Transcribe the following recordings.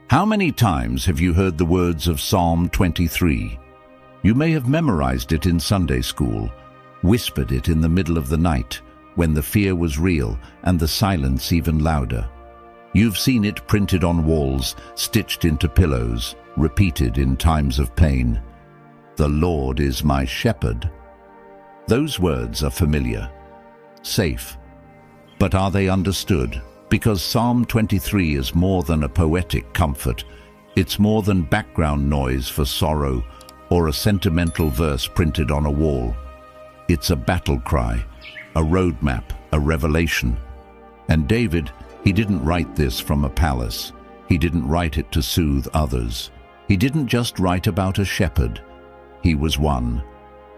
How many times have you heard the words of Psalm 23? You may have memorized it in Sunday school, whispered it in the middle of the night, when the fear was real and the silence even louder. You've seen it printed on walls, stitched into pillows, repeated in times of pain. The Lord is my shepherd. Those words are familiar, safe. But are they understood? Because Psalm 23 is more than a poetic comfort. It's more than background noise for sorrow or a sentimental verse printed on a wall. It's a battle cry, a roadmap, a revelation. And David, he didn't write this from a palace. He didn't write it to soothe others. He didn't just write about a shepherd. He was one.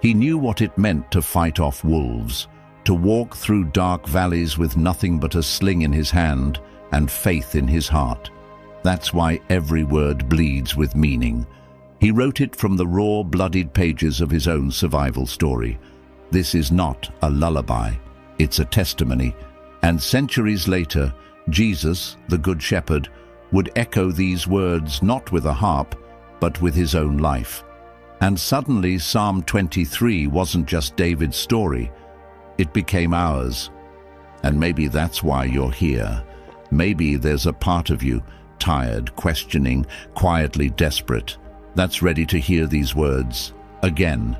He knew what it meant to fight off wolves, to walk through dark valleys with nothing but a sling in his hand and faith in his heart. That's why every word bleeds with meaning. He wrote it from the raw, bloodied pages of his own survival story. This is not a lullaby, it's a testimony. And centuries later, Jesus, the Good Shepherd, would echo these words not with a harp, but with his own life. And suddenly Psalm 23 wasn't just David's story, it became ours. And maybe that's why you're here. Maybe there's a part of you, tired, questioning, quietly desperate, that's ready to hear these words again,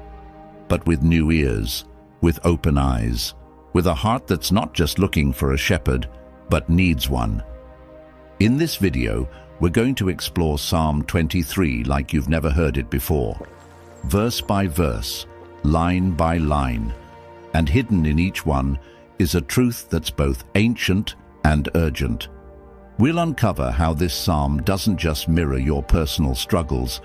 but with new ears, with open eyes, with a heart that's not just looking for a shepherd, but needs one. In this video, we're going to explore Psalm 23 like you've never heard it before, verse by verse, line by line. And hidden in each one is a truth that's both ancient and urgent. We'll uncover how this psalm doesn't just mirror your personal struggles,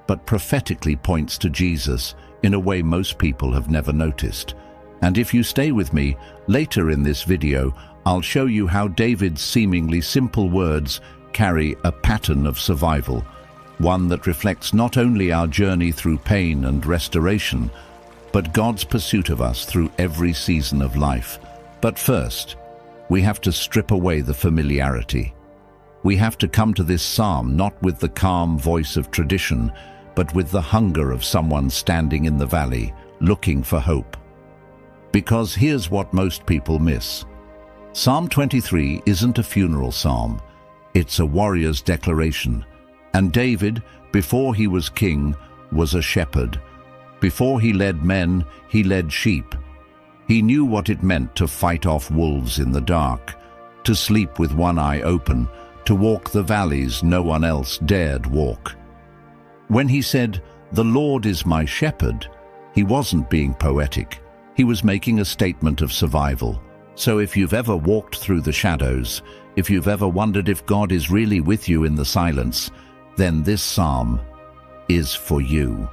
but prophetically points to Jesus in a way most people have never noticed. And if you stay with me, later in this video, I'll show you how David's seemingly simple words carry a pattern of survival, one that reflects not only our journey through pain and restoration, but God's pursuit of us through every season of life. But first, we have to strip away the familiarity. We have to come to this psalm not with the calm voice of tradition, but with the hunger of someone standing in the valley, looking for hope. Because here's what most people miss. Psalm 23 isn't a funeral psalm. It's a warrior's declaration. And David, before he was king, was a shepherd. Before he led men, he led sheep. He knew what it meant to fight off wolves in the dark, to sleep with one eye open, to walk the valleys no one else dared walk. When he said, "The Lord is my shepherd," he wasn't being poetic. He was making a statement of survival. So if you've ever walked through the shadows, if you've ever wondered if God is really with you in the silence, then this psalm is for you.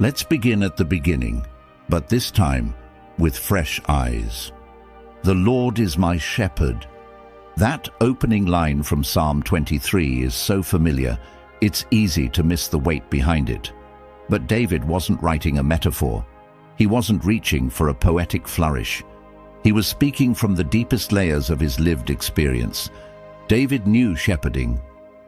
Let's begin at the beginning, but this time with fresh eyes. The Lord is my shepherd. That opening line from Psalm 23 is so familiar, it's easy to miss the weight behind it. But David wasn't writing a metaphor. He wasn't reaching for a poetic flourish. He was speaking from the deepest layers of his lived experience. David knew shepherding.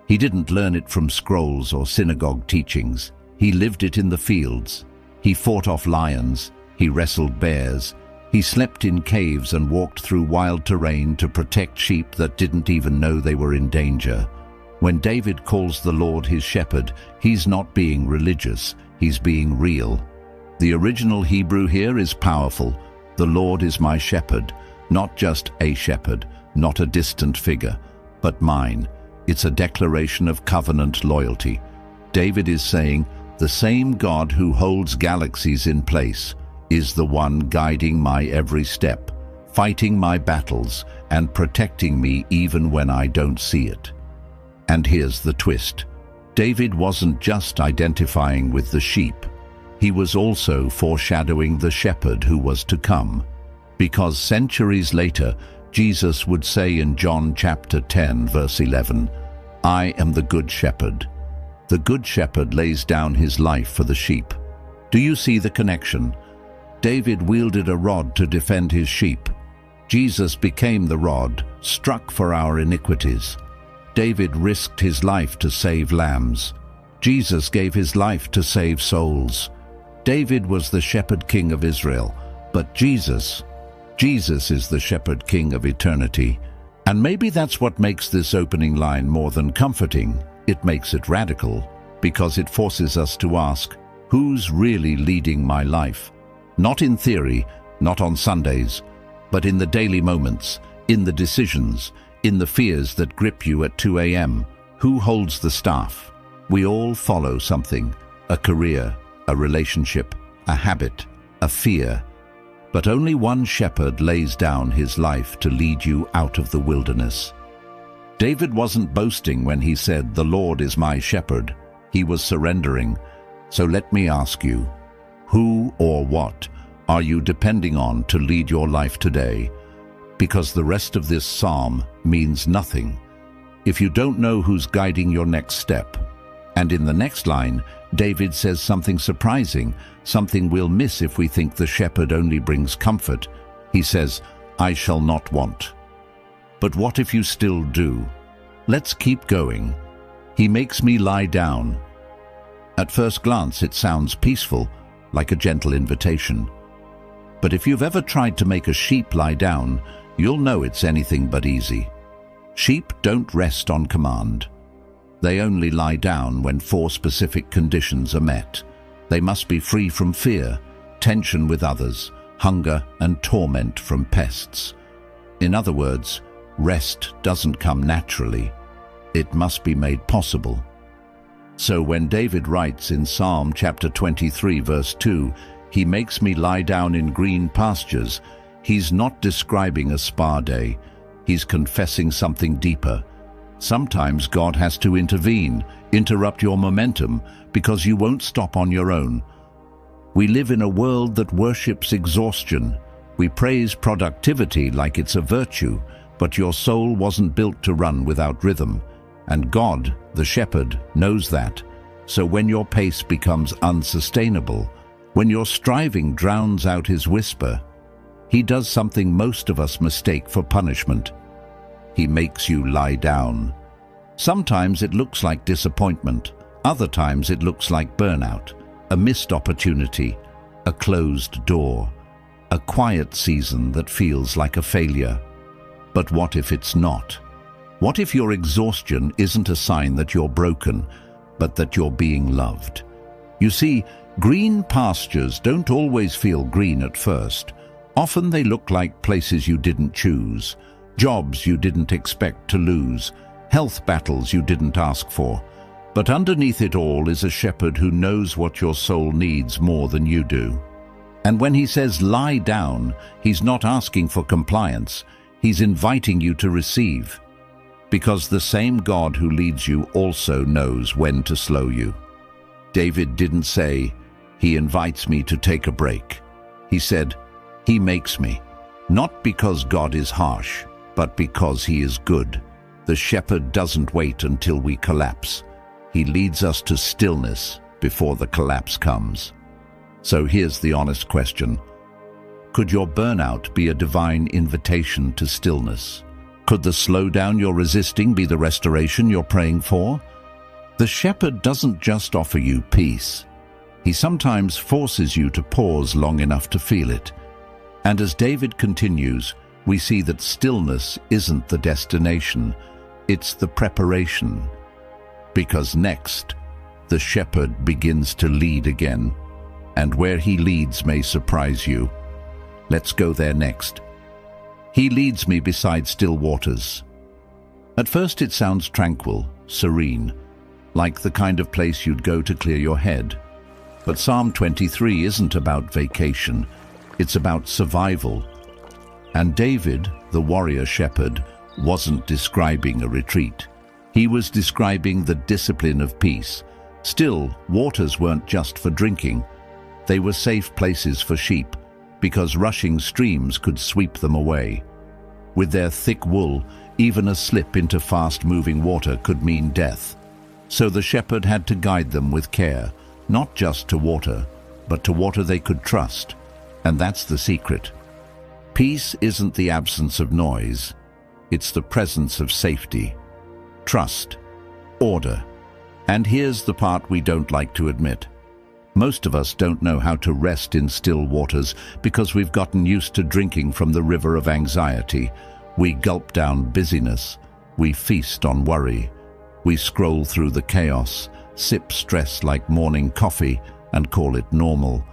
He didn't learn it from scrolls or synagogue teachings. He lived it in the fields. He fought off lions. He wrestled bears. He slept in caves and walked through wild terrain to protect sheep that didn't even know they were in danger. When David calls the Lord his shepherd, he's not being religious, he's being real. The original Hebrew here is powerful. The Lord is my shepherd, not just a shepherd, not a distant figure, but mine. It's a declaration of covenant loyalty. David is saying, the same God who holds galaxies in place is the one guiding my every step, fighting my battles, and protecting me even when I don't see it. And here's the twist. David wasn't just identifying with the sheep. He was also foreshadowing the shepherd who was to come. Because centuries later, Jesus would say in John chapter 10, verse 11, "I am the good shepherd." The good shepherd lays down his life for the sheep. Do you see the connection? David wielded a rod to defend his sheep. Jesus became the rod, struck for our iniquities. David risked his life to save lambs. Jesus gave his life to save souls. David was the shepherd king of Israel, but Jesus is the shepherd king of eternity. And maybe that's what makes this opening line more than comforting. It makes it radical, because it forces us to ask, who's really leading my life? Not in theory, not on Sundays, but in the daily moments, in the decisions, in the fears that grip you at 2 a.m. Who holds the staff? We all follow something, a career, a relationship, a habit, a fear. But only one shepherd lays down his life to lead you out of the wilderness. David wasn't boasting when he said, "The Lord is my shepherd." He was surrendering. So let me ask you, who or what are you depending on to lead your life today? Because the rest of this psalm means nothing if you don't know who's guiding your next step. And in the next line, David says something surprising, something we'll miss if we think the shepherd only brings comfort. He says, "I shall not want." But what if you still do? Let's keep going. He makes me lie down. At first glance, it sounds peaceful, like a gentle invitation. But if you've ever tried to make a sheep lie down, you'll know it's anything but easy. Sheep don't rest on command. They only lie down when 4 specific conditions are met. They must be free from fear, tension with others, hunger and torment from pests. In other words, rest doesn't come naturally. It must be made possible. So when David writes in Psalm chapter 23 verse 2, "He makes me lie down in green pastures," he's not describing a spa day. He's confessing something deeper. Sometimes God has to intervene, interrupt your momentum, because you won't stop on your own. We live in a world that worships exhaustion. We praise productivity like it's a virtue, but your soul wasn't built to run without rhythm. And God, the shepherd, knows that. So when your pace becomes unsustainable, when your striving drowns out his whisper, he does something most of us mistake for punishment. He makes you lie down. Sometimes it looks like disappointment. Other times it looks like burnout, a missed opportunity, a closed door, a quiet season that feels like a failure. But what if it's not? What if your exhaustion isn't a sign that you're broken, but that you're being loved? You see, green pastures don't always feel green at first. Often they look like places you didn't choose, jobs you didn't expect to lose, health battles you didn't ask for. But underneath it all is a shepherd who knows what your soul needs more than you do. And when he says lie down, he's not asking for compliance. He's inviting you to receive. Because the same God who leads you also knows when to slow you. David didn't say, "He invites me to take a break." He said, "He makes me." Not because God is harsh, but because he is good. The shepherd doesn't wait until we collapse. He leads us to stillness before the collapse comes. So here's the honest question. Could your burnout be a divine invitation to stillness? Could the slowdown you're resisting be the restoration you're praying for? The shepherd doesn't just offer you peace. He sometimes forces you to pause long enough to feel it. And as David continues, we see that stillness isn't the destination, it's the preparation. Because next, the shepherd begins to lead again, and where he leads may surprise you. Let's go there next. He leads me beside still waters. At first it sounds tranquil, serene, like the kind of place you'd go to clear your head. But Psalm 23 isn't about vacation, it's about survival. And David, the warrior shepherd, wasn't describing a retreat. He was describing the discipline of peace. Still, waters weren't just for drinking. They were safe places for sheep, because rushing streams could sweep them away. With their thick wool, even a slip into fast-moving water could mean death. So the shepherd had to guide them with care, not just to water, but to water they could trust. And that's the secret. Peace isn't the absence of noise, it's the presence of safety. trust, order. And here's the part we don't like to admit. Most of us don't know how to rest in still waters because we've gotten used to drinking from the river of anxiety. We gulp down busyness. We feast on worry. We scroll through the chaos, sip stress like morning coffee, and call it normal.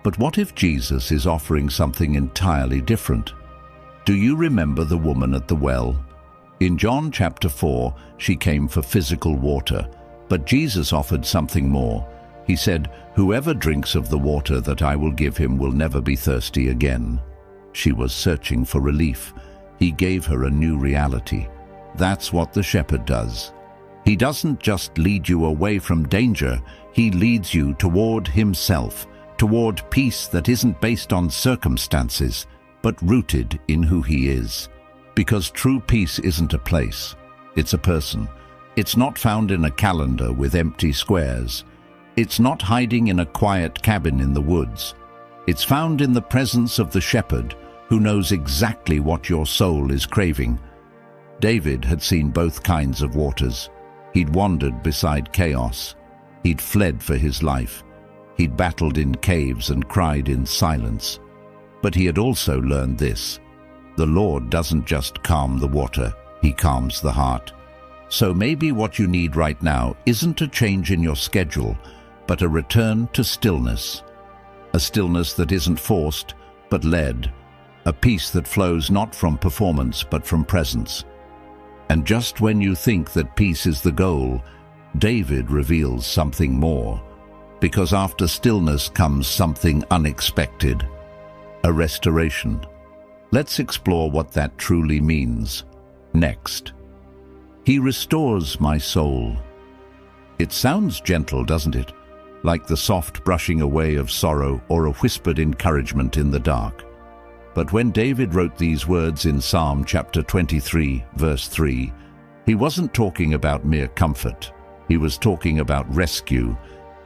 But what if Jesus is offering something entirely different? Do you remember the woman at the well? In John chapter 4, she came for physical water, but Jesus offered something more. He said, "Whoever drinks of the water that I will give him will never be thirsty again." She was searching for relief. He gave her a new reality. That's what the shepherd does. He doesn't just lead you away from danger, he leads you toward himself, toward peace that isn't based on circumstances, but rooted in who he is. Because true peace isn't a place, it's a person. It's not found in a calendar with empty squares. It's not hiding in a quiet cabin in the woods. It's found in the presence of the shepherd who knows exactly what your soul is craving. David had seen both kinds of waters. He'd wandered beside chaos. He'd fled for his life. He'd battled in caves and cried in silence. But he had also learned this: the Lord doesn't just calm the water, he calms the heart. So maybe what you need right now isn't a change in your schedule, but a return to stillness. A stillness that isn't forced, but led. A peace that flows not from performance, but from presence. And just when you think that peace is the goal, David reveals something more. Because after stillness comes something unexpected. A restoration. Let's explore what that truly means. Next. He restores my soul. It sounds gentle, doesn't it? Like the soft brushing away of sorrow or a whispered encouragement in the dark. But when David wrote these words in Psalm chapter 23, verse 3, he wasn't talking about mere comfort. He was talking about rescue.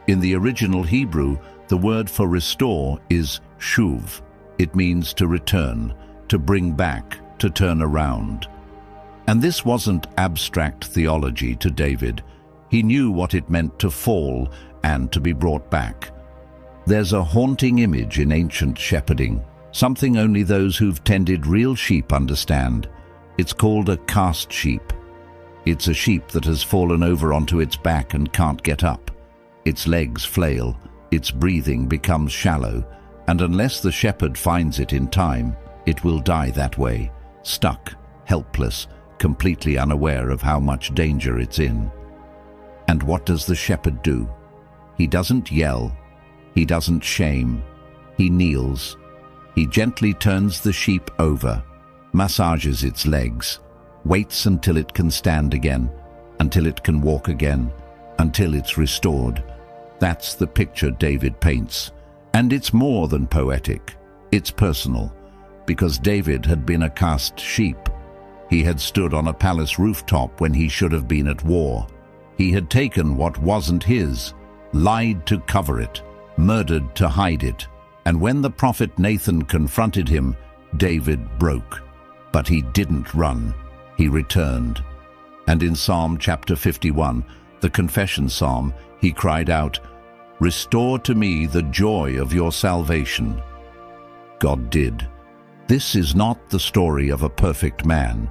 In the original Hebrew, the word for restore is shuv. It means to return, to bring back, to turn around. And this wasn't abstract theology to David. He knew what it meant to fall and to be brought back. There's a haunting image in ancient shepherding, something only those who've tended real sheep understand. It's called a cast sheep. It's a sheep that has fallen over onto its back and can't get up. Its legs flail, its breathing becomes shallow, and unless the shepherd finds it in time, it will die that way, stuck, helpless, completely unaware of how much danger it's in. And what does the shepherd do? He doesn't yell. He doesn't shame. He kneels. He gently turns the sheep over, massages its legs, waits until it can stand again, until it can walk again, until it's restored. That's the picture David paints. And it's more than poetic. It's personal. Because David had been a cast sheep. He had stood on a palace rooftop when he should have been at war. He had taken what wasn't his, lied to cover it, murdered to hide it. And when the prophet Nathan confronted him, David broke. But he didn't run. He returned. And in Psalm chapter 51, the confession psalm, he cried out, "Restore to me the joy of your salvation." God did. This is not the story of a perfect man.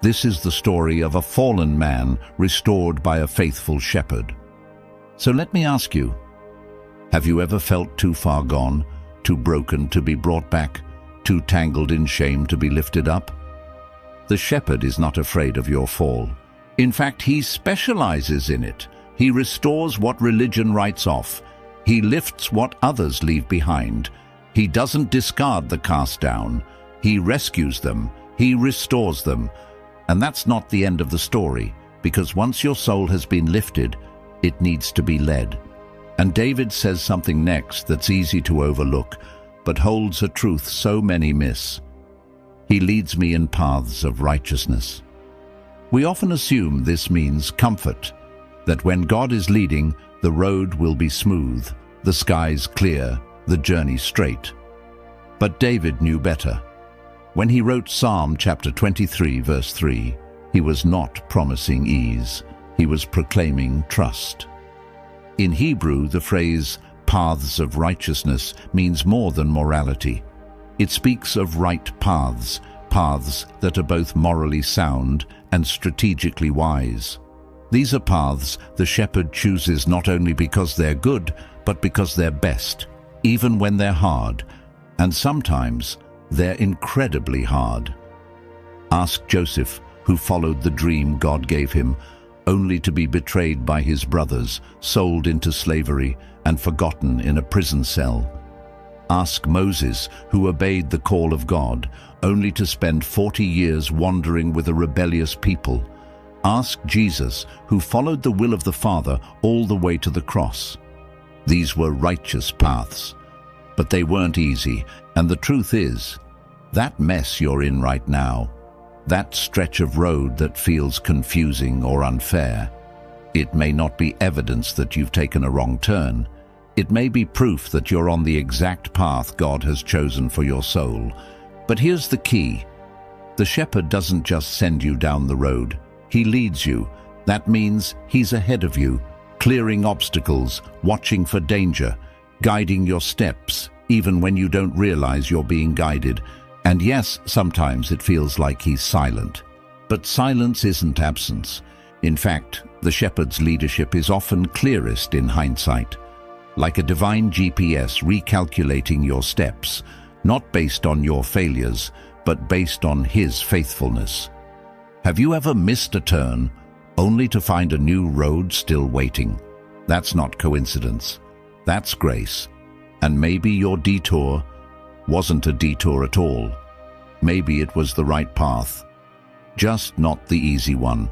This is the story of a fallen man restored by a faithful shepherd. So let me ask you, have you ever felt too far gone, too broken to be brought back, too tangled in shame to be lifted up? The shepherd is not afraid of your fall. In fact, he specializes in it. He restores what religion writes off. He lifts what others leave behind. He doesn't discard the cast down. He rescues them. He restores them. And that's not the end of the story, because once your soul has been lifted, it needs to be led. And David says something next that's easy to overlook, but holds a truth so many miss. He leads me in paths of righteousness. We often assume this means comfort, that when God is leading, the road will be smooth, the skies clear, the journey straight. But David knew better. When he wrote Psalm chapter 23, verse 3, He was not promising ease. He was proclaiming trust. In Hebrew, the phrase paths of righteousness means more than morality. It speaks of right paths, paths that are both morally sound and strategically wise. These are paths the shepherd chooses not only because they're good, but because they're best, even when they're hard, and sometimes they're incredibly hard. Ask Joseph, who followed the dream God gave him, only to be betrayed by his brothers, sold into slavery, and forgotten in a prison cell. Ask Moses, who obeyed the call of God, only to spend 40 years wandering with a rebellious people. Ask Jesus, who followed the will of the Father all the way to the cross. These were righteous paths, but they weren't easy, and the truth is, that mess you're in right now, that stretch of road that feels confusing or unfair, it may not be evidence that you've taken a wrong turn. It may be proof that you're on the exact path God has chosen for your soul. But here's the key. The shepherd doesn't just send you down the road. He leads you. That means he's ahead of you, clearing obstacles, watching for danger, guiding your steps, even when you don't realize you're being guided. And yes, sometimes it feels like he's silent. But silence isn't absence. In fact, the shepherd's leadership is often clearest in hindsight, like a divine GPS recalculating your steps, not based on your failures, but based on his faithfulness. Have you ever missed a turn, only to find a new road still waiting? That's not coincidence. That's grace. And maybe your detour wasn't a detour at all. Maybe it was the right path, just not the easy one.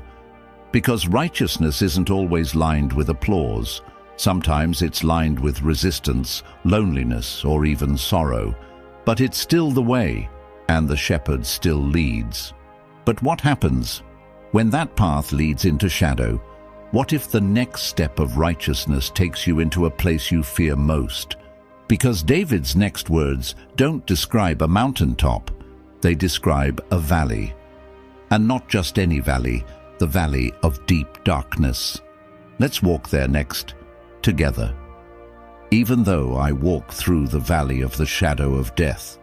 Because righteousness isn't always lined with applause. Sometimes it's lined with resistance, loneliness, or even sorrow. But it's still the way, and the shepherd still leads. But what happens when that path leads into shadow? What if the next step of righteousness takes you into a place you fear most? Because David's next words don't describe a mountaintop, they describe a valley. And not just any valley, the valley of deep darkness. Let's walk there next, together. Even though I walk through the valley of the shadow of death.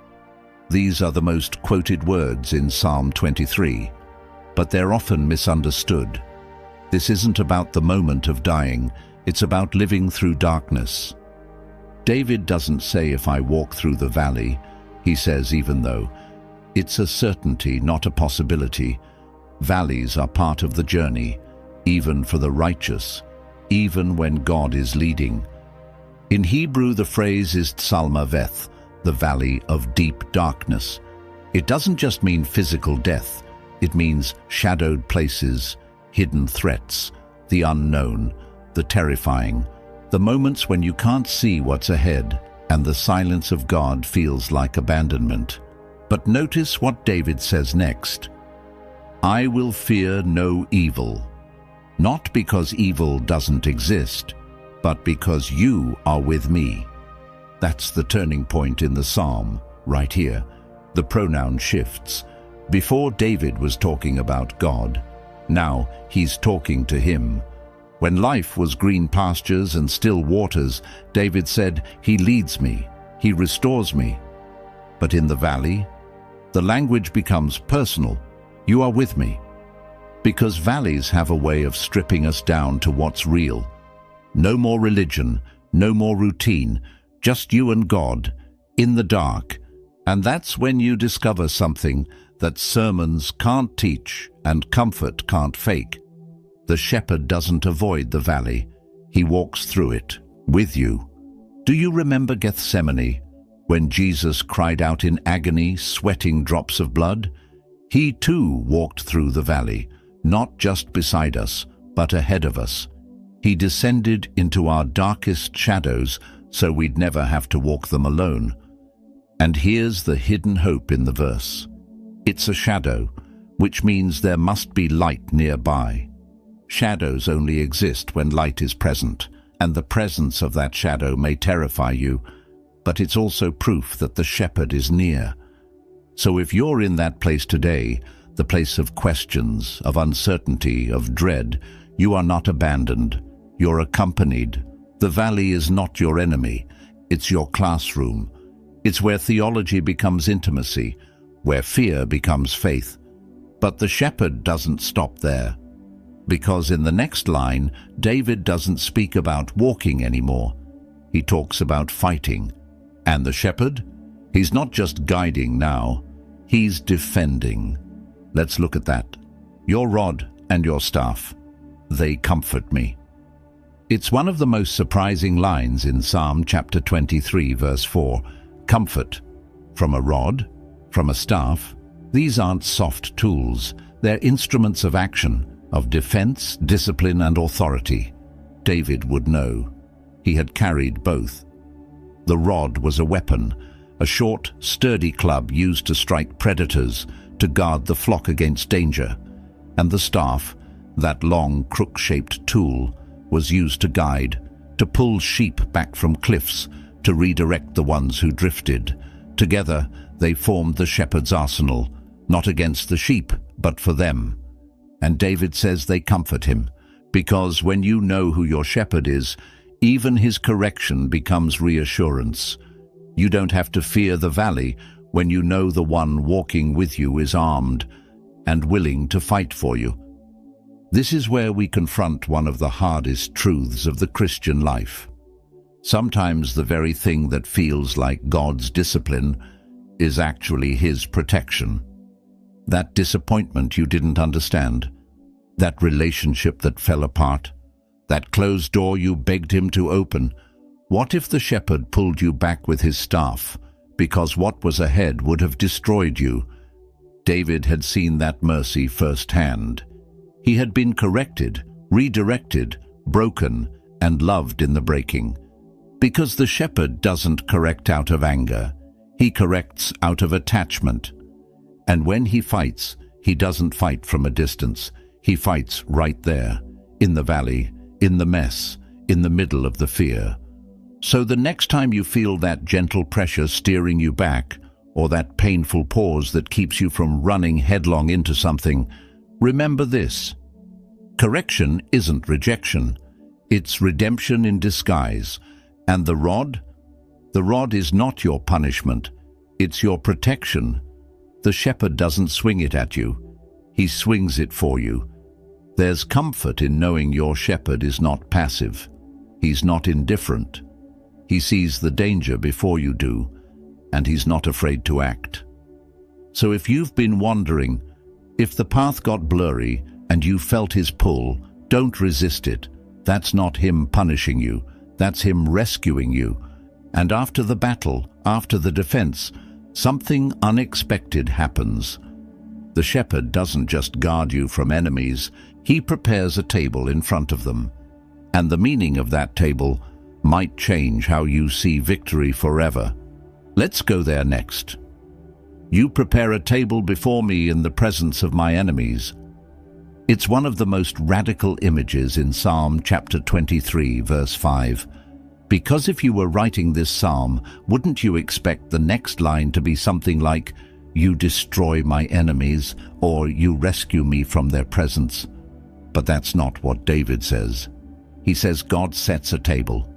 These are the most quoted words in Psalm 23, but they're often misunderstood. This isn't about the moment of dying, it's about living through darkness. David doesn't say if I walk through the valley, he says even though. It's a certainty, not a possibility. Valleys are part of the journey, even for the righteous, even when God is leading. In Hebrew, the phrase is Tsalmaveth, the valley of deep darkness. It doesn't just mean physical death, it means shadowed places, hidden threats, the unknown, the terrifying, the moments when you can't see what's ahead and the silence of God feels like abandonment. But notice what David says next. I will fear no evil, not because evil doesn't exist, but because you are with me. That's the turning point in the psalm, right here. The pronoun shifts. Before David was talking about God, now he's talking to him. When life was green pastures and still waters, David said, he leads me, he restores me. But in the valley, the language becomes personal. You are with me. Because valleys have a way of stripping us down to what's real. No more religion, no more routine, just you and God, in the dark. And that's when you discover something that sermons can't teach and comfort can't fake. The shepherd doesn't avoid the valley. He walks through it, with you. Do you remember Gethsemane, when Jesus cried out in agony, sweating drops of blood? He too walked through the valley, not just beside us, but ahead of us. He descended into our darkest shadows so we'd never have to walk them alone. And here's the hidden hope in the verse. It's a shadow, which means there must be light nearby. Shadows only exist when light is present, and the presence of that shadow may terrify you, but it's also proof that the shepherd is near. So if you're in that place today, the place of questions, of uncertainty, of dread, you are not abandoned. You're accompanied. The valley is not your enemy. It's your classroom. It's where theology becomes intimacy, where fear becomes faith. But the shepherd doesn't stop there. Because in the next line, David doesn't speak about walking anymore. He talks about fighting. And the shepherd? He's not just guiding now. He's defending. Let's look at that. Your rod and your staff, they comfort me. It's one of the most surprising lines in Psalm chapter 23, verse 4. Comfort. From a rod, from a staff. These aren't soft tools. They're instruments of action, of defense, discipline, and authority. David would know. He had carried both. The rod was a weapon, a short, sturdy club used to strike predators, to guard the flock against danger. And the staff, that long, crook-shaped tool, was used to guide, to pull sheep back from cliffs, to redirect the ones who drifted. Together, they formed the shepherd's arsenal, not against the sheep, but for them. And David says they comfort him, because when you know who your shepherd is, even his correction becomes reassurance. You don't have to fear the valley when you know the one walking with you is armed and willing to fight for you. This is where we confront one of the hardest truths of the Christian life. Sometimes the very thing that feels like God's discipline is actually His protection. That disappointment you didn't understand, that relationship that fell apart, that closed door you begged Him to open. What if the shepherd pulled you back with his staff, because what was ahead would have destroyed you? David had seen that mercy firsthand. He had been corrected, redirected, broken, and loved in the breaking. Because the shepherd doesn't correct out of anger, he corrects out of attachment. And when he fights, he doesn't fight from a distance. He fights right there, in the valley, in the mess, in the middle of the fear. So the next time you feel that gentle pressure steering you back, or that painful pause that keeps you from running headlong into something, remember this. Correction isn't rejection. It's redemption in disguise. And the rod? The rod is not your punishment. It's your protection. The shepherd doesn't swing it at you. He swings it for you. There's comfort in knowing your shepherd is not passive. He's not indifferent. He sees the danger before you do, and he's not afraid to act. So if you've been wandering, if the path got blurry and you felt his pull, don't resist it. That's not him punishing you. That's him rescuing you. And after the battle, after the defense, something unexpected happens. The shepherd doesn't just guard you from enemies, he prepares a table in front of them. And the meaning of that table might change how you see victory forever. Let's go there next. You prepare a table before me in the presence of my enemies. It's one of the most radical images in Psalm chapter 23, verse 5. Because if you were writing this psalm, wouldn't you expect the next line to be something like, "You destroy my enemies," or "You rescue me from their presence"? But that's not what David says. He says God sets a table,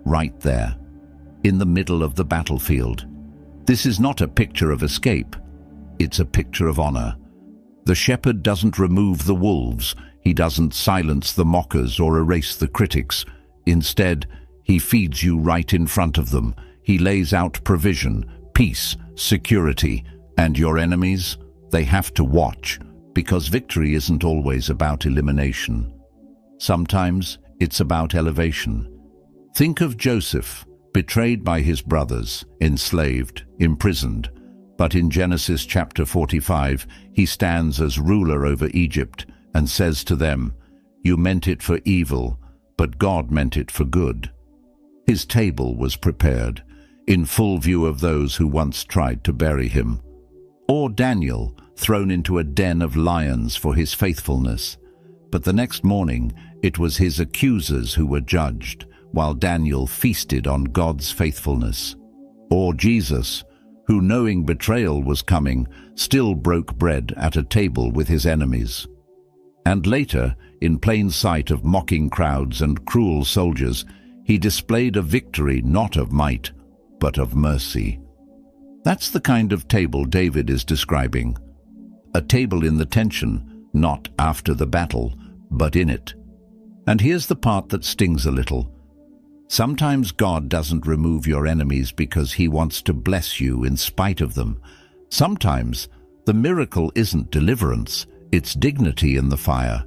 right there, in the middle of the battlefield. This is not a picture of escape. It's a picture of honor. The shepherd doesn't remove the wolves. He doesn't silence the mockers or erase the critics. Instead, he feeds you right in front of them. He lays out provision, peace, security. And your enemies, they have to watch, because victory isn't always about elimination. Sometimes it's about elevation. Think of Joseph, betrayed by his brothers, enslaved, imprisoned. But in Genesis chapter 45, he stands as ruler over Egypt and says to them, "You meant it for evil, but God meant it for good." His table was prepared, in full view of those who once tried to bury him. Or Daniel, thrown into a den of lions for his faithfulness. But the next morning, it was his accusers who were judged, while Daniel feasted on God's faithfulness. Or Jesus, who, knowing betrayal was coming, still broke bread at a table with his enemies. And later, in plain sight of mocking crowds and cruel soldiers, he displayed a victory not of might, but of mercy. That's the kind of table David is describing. A table in the tension, not after the battle, but in it. And here's the part that stings a little. Sometimes God doesn't remove your enemies because he wants to bless you in spite of them. Sometimes the miracle isn't deliverance, it's dignity in the fire.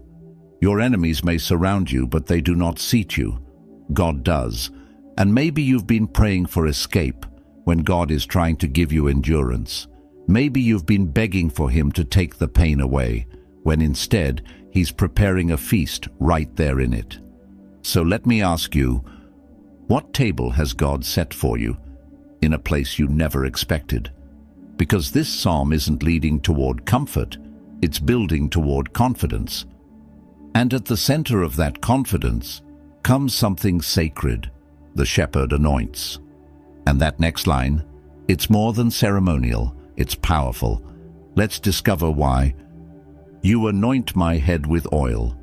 Your enemies may surround you, but they do not seat you. God does. And maybe you've been praying for escape when God is trying to give you endurance. Maybe you've been begging for him to take the pain away, when instead he's preparing a feast right there in it. So let me ask you, what table has God set for you in a place you never expected? Because this psalm isn't leading toward comfort, it's building toward confidence. And at the center of that confidence comes something sacred. The shepherd anoints. And that next line, it's more than ceremonial, it's powerful. Let's discover why. You anoint my head with oil.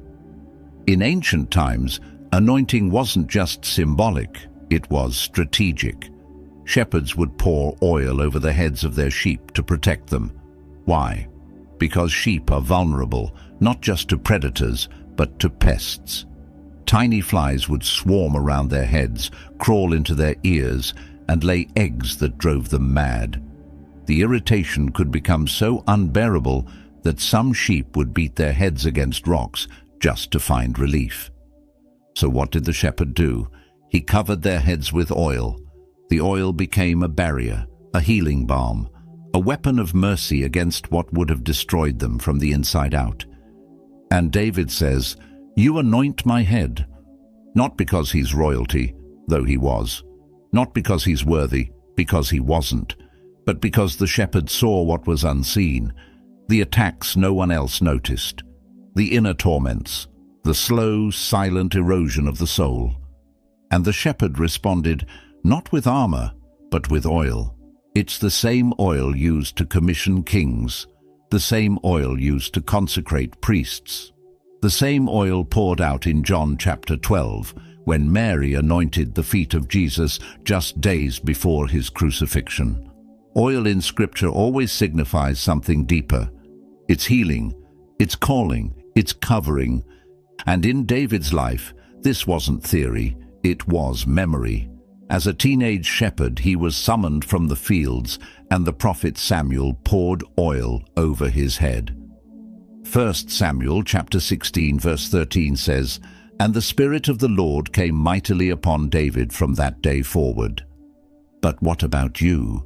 In ancient times, anointing wasn't just symbolic, it was strategic. Shepherds would pour oil over the heads of their sheep to protect them. Why? Because sheep are vulnerable, not just to predators, but to pests. Tiny flies would swarm around their heads, crawl into their ears, and lay eggs that drove them mad. The irritation could become so unbearable that some sheep would beat their heads against rocks just to find relief. So what did the shepherd do? He covered their heads with oil. The oil became a barrier, a healing balm, a weapon of mercy against what would have destroyed them from the inside out. And David says, "You anoint my head," not because he's royalty, though he was, not because he's worthy, because he wasn't, but because the shepherd saw what was unseen, the attacks no one else noticed, the inner torments, the slow, silent erosion of the soul. And the shepherd responded, not with armor, but with oil. It's the same oil used to commission kings, the same oil used to consecrate priests, the same oil poured out in John chapter 12, when Mary anointed the feet of Jesus just days before his crucifixion. Oil in Scripture always signifies something deeper. It's healing, it's calling, it's covering. And in David's life, this wasn't theory, it was memory. As a teenage shepherd, he was summoned from the fields, and the prophet Samuel poured oil over his head. 1 Samuel chapter 16 verse 13 says, "And the Spirit of the Lord came mightily upon David from that day forward." But what about you?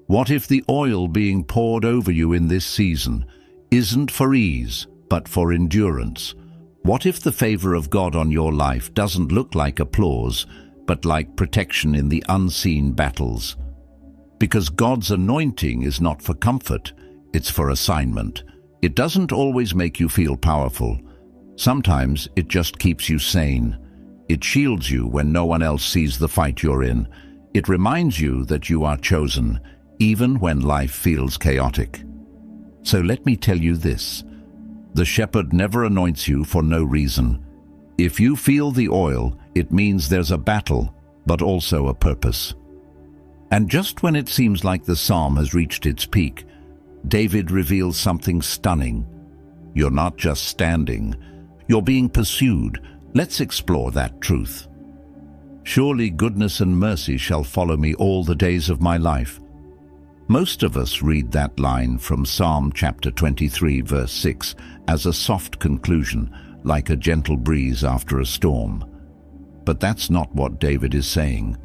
What if the oil being poured over you in this season isn't for ease, but for endurance? What if the favor of God on your life doesn't look like applause, but like protection in the unseen battles? Because God's anointing is not for comfort, it's for assignment. It doesn't always make you feel powerful. Sometimes it just keeps you sane. It shields you when no one else sees the fight you're in. It reminds you that you are chosen, even when life feels chaotic. So let me tell you this. The shepherd never anoints you for no reason. If you feel the oil, it means there's a battle, but also a purpose. And just when it seems like the psalm has reached its peak, David reveals something stunning. You're not just standing, you're being pursued. Let's explore that truth. "Surely goodness and mercy shall follow me all the days of my life." Most of us read that line from Psalm chapter 23 verse 6 as a soft conclusion, like a gentle breeze after a storm. But that's not what David is saying.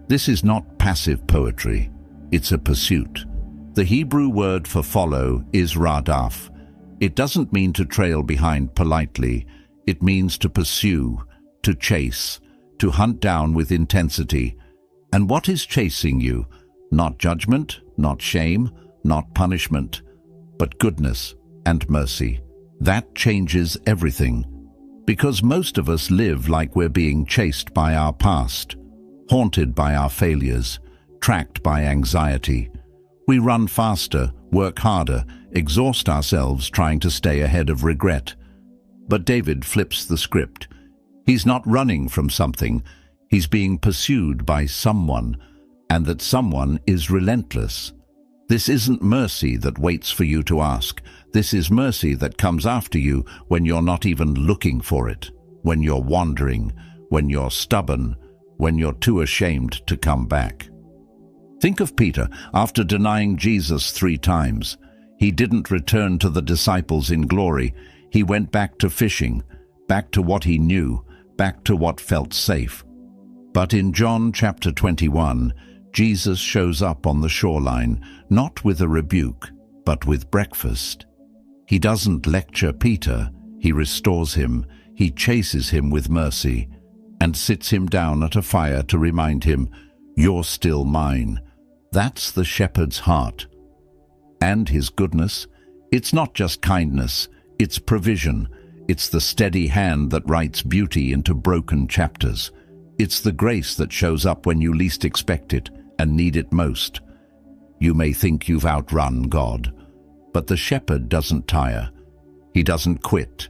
This is not passive poetry, it's a pursuit. The Hebrew word for follow is radaf. It doesn't mean to trail behind politely, it means to pursue, to chase, to hunt down with intensity. And what is chasing you? Not judgment, not shame, not punishment, but goodness and mercy. That changes everything. Because most of us live like we're being chased by our past, haunted by our failures, tracked by anxiety, We run faster, work harder, exhaust ourselves trying to stay ahead of regret. But David flips the script. He's not running from something, he's being pursued by someone, and that someone is relentless. This isn't mercy that waits for you to ask. This is mercy that comes after you when you're not even looking for it, when you're wandering, when you're stubborn, when you're too ashamed to come back. Think of Peter after denying Jesus 3 times. He didn't return to the disciples in glory. He went back to fishing, back to what he knew, back to what felt safe. But in John chapter 21, Jesus shows up on the shoreline, not with a rebuke, but with breakfast. He doesn't lecture Peter, he restores him, he chases him with mercy, and sits him down at a fire to remind him, "You're still mine." That's the shepherd's heart. And his goodness, it's not just kindness, it's provision. It's the steady hand that writes beauty into broken chapters. It's the grace that shows up when you least expect it and need it most. You may think you've outrun God, but the shepherd doesn't tire. He doesn't quit.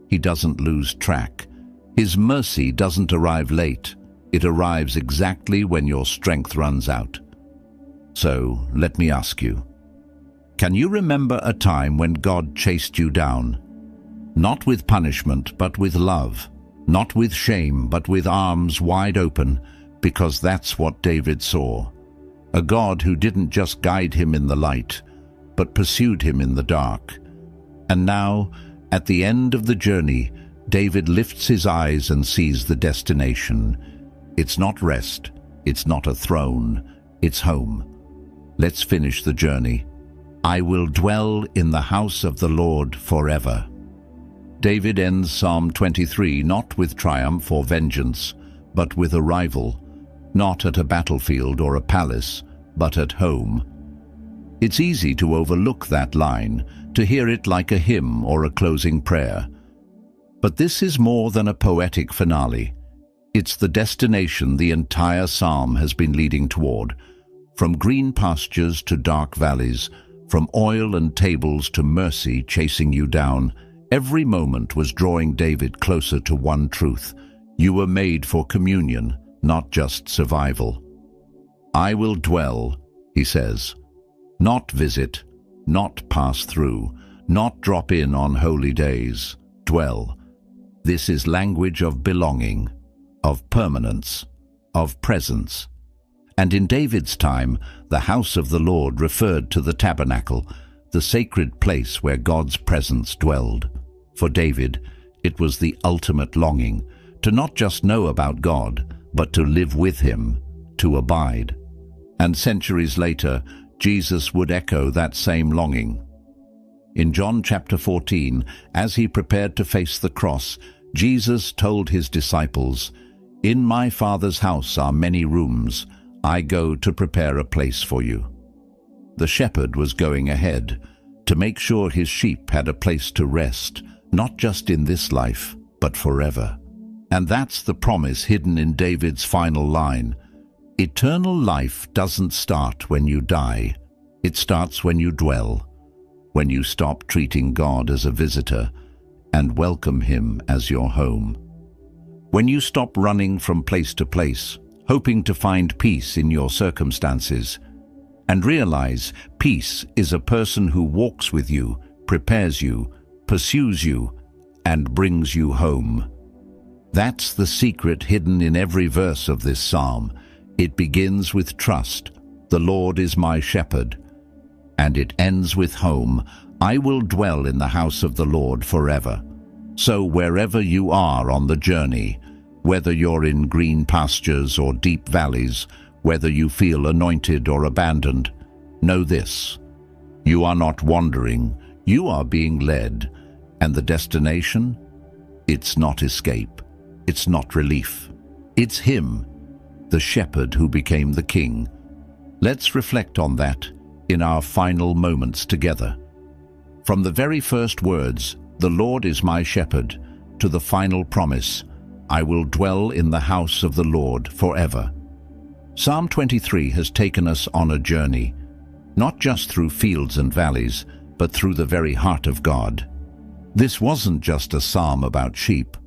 He doesn't lose track. His mercy doesn't arrive late. It arrives exactly when your strength runs out. So, let me ask you, can you remember a time when God chased you down? Not with punishment, but with love. Not with shame, but with arms wide open, because that's what David saw. A God who didn't just guide him in the light, but pursued him in the dark. And now, at the end of the journey, David lifts his eyes and sees the destination. It's not rest, it's not a throne, it's home. Let's finish the journey. I will dwell in the house of the Lord forever. David ends Psalm 23 not with triumph or vengeance, but with arrival, not at a battlefield or a palace, but at home. It's easy to overlook that line, to hear it like a hymn or a closing prayer. But this is more than a poetic finale. It's the destination the entire psalm has been leading toward. From green pastures to dark valleys, from oil and tables to mercy chasing you down, every moment was drawing David closer to one truth. You were made for communion, not just survival. I will dwell, he says, not visit, not pass through, not drop in on holy days. Dwell. This is language of belonging, of permanence, of presence. And in David's time, the house of the Lord referred to the tabernacle, the sacred place where God's presence dwelled. For David, it was the ultimate longing, to not just know about God, but to live with him, to abide. And centuries later, Jesus would echo that same longing. In John chapter 14, as he prepared to face the cross, Jesus told his disciples, "In my Father's house are many rooms. I go to prepare a place for you." The shepherd was going ahead to make sure his sheep had a place to rest, not just in this life, but forever. And that's the promise hidden in David's final line. Eternal life doesn't start when you die. It starts when you dwell, when you stop treating God as a visitor and welcome him as your home. When you stop running from place to place, hoping to find peace in your circumstances, and realize peace is a person who walks with you, prepares you, pursues you, and brings you home. That's the secret hidden in every verse of this psalm. It begins with trust, the Lord is my shepherd, and it ends with home, I will dwell in the house of the Lord forever. So wherever you are on the journey, whether you're in green pastures or deep valleys, whether you feel anointed or abandoned, know this: you are not wandering, you are being led, and the destination? It's not escape, it's not relief, it's him, the shepherd who became the king. Let's reflect on that in our final moments together. From the very first words, "The Lord is my shepherd," to the final promise, "I will dwell in the house of the Lord forever." Psalm 23 has taken us on a journey. not just through fields and valleys, but through the very heart of God. This wasn't just a psalm about sheep.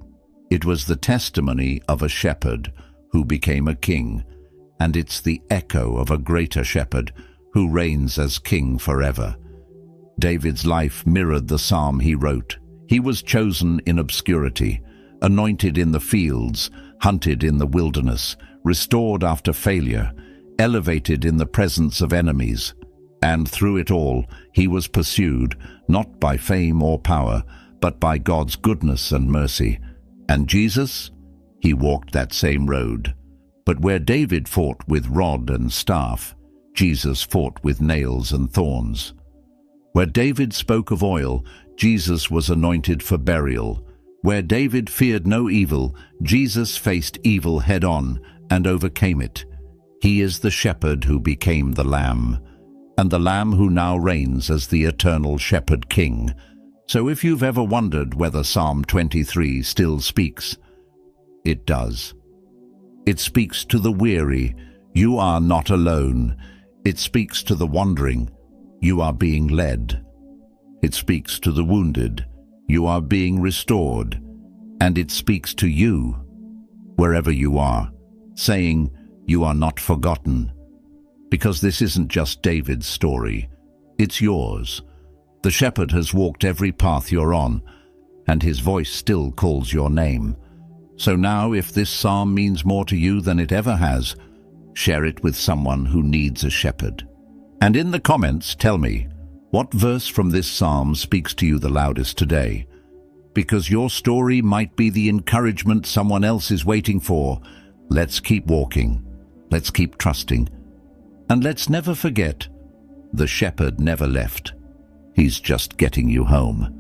It was the testimony of a shepherd who became a king, and it's the echo of a greater shepherd who reigns as king forever. David's life mirrored the psalm he wrote. He was chosen in obscurity, anointed in the fields, hunted in the wilderness, restored after failure, elevated in the presence of enemies. And through it all, he was pursued, not by fame or power, but by God's goodness and mercy. And Jesus? He walked that same road. But where David fought with rod and staff, Jesus fought with nails and thorns. Where David spoke of oil, Jesus was anointed for burial. Where David feared no evil, Jesus faced evil head-on and overcame it. He is the shepherd who became the lamb, and the lamb who now reigns as the eternal shepherd king. So if you've ever wondered whether Psalm 23 still speaks, it does. It speaks to the weary, you are not alone. It speaks to the wandering, you are being led. It speaks to the wounded, you are being restored. And it speaks to you, wherever you are, saying, you are not forgotten. Because this isn't just David's story, it's yours. The shepherd has walked every path you're on, and his voice still calls your name. So now, if this psalm means more to you than it ever has, share it with someone who needs a shepherd. And in the comments, tell me, what verse from this psalm speaks to you the loudest today? Because your story might be the encouragement someone else is waiting for. Let's keep walking. Let's keep trusting. And let's never forget, the shepherd never left. He's just getting you home.